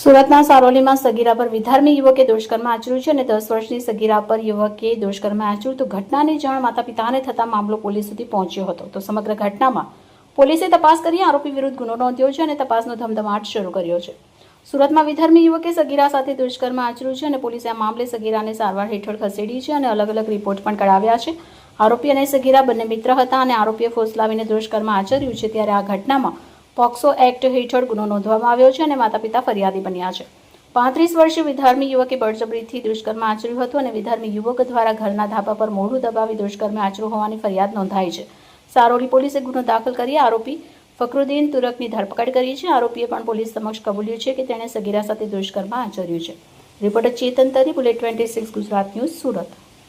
સુરતના સારોલીમાં સગીરા પર વિધર્મી યુવકે દુષ્કર્મ આચર્યું છે અને 10 વર્ષની સગીરા પર યુવકે દુષ્કર્મ આચર્યું તો ઘટનાની જાણ માતા પિતાને થતા મામલો પોલીસ સુધી પહોંચ્યો હતો. તો સમગ્ર ઘટનામાં પોલીસે તપાસ કરી આરોપી વિરુદ્ધ ગુનો નોંધ્યો છે અને તપાસનો ધમધમાટ શરૂ કર્યો છે. સુરતમાં વિધર્મી યુવકે સગીરા સાથે દુષ્કર્મ આચર્યું છે અને પોલીસે આ મામલે સગીરાને સારવાર હેઠળ ખસેડી છે અને અલગ અલગ રિપોર્ટ પણ કઢાવ્યા છે. આરોપી અને સગીરા બંને મિત્ર હતા અને આરોપીએ ફોસલાવીને દુષ્કર્મ આચર્યું છે. ત્યારે આ ઘટનામાં પોક્સો એક્ટ હેઠળ ગુનો નોંધવામાં આવ્યો છે અને માતા પિતા ફરિયાદી બન્યા છે. 35 વર્ષીય વિધર્મી યુવકે બળજબરીથી દુષ્કર્મ આચર્યું હતું અને વિધર્મી યુવક દ્વારા ઘરના ધાબા પર મોઢું દબાવી દુષ્કર્મ આચર્યું હોવાની ફરિયાદ નોંધાઈ છે. સારોલી પોલીસે ગુનો દાખલ કરી આરોપી ફકરુદ્દીન તુરકની ધરપકડ કરી છે. આરોપીએ પણ પોલીસ સમક્ષ કબૂલ્યું છે કે તેણે સગીરા સાથે દુષ્કર્મ આચર્યું છે. રિપોર્ટર ચેતન તરી, બુલેટ 26 ગુજરાત ન્યૂઝ, સુરત.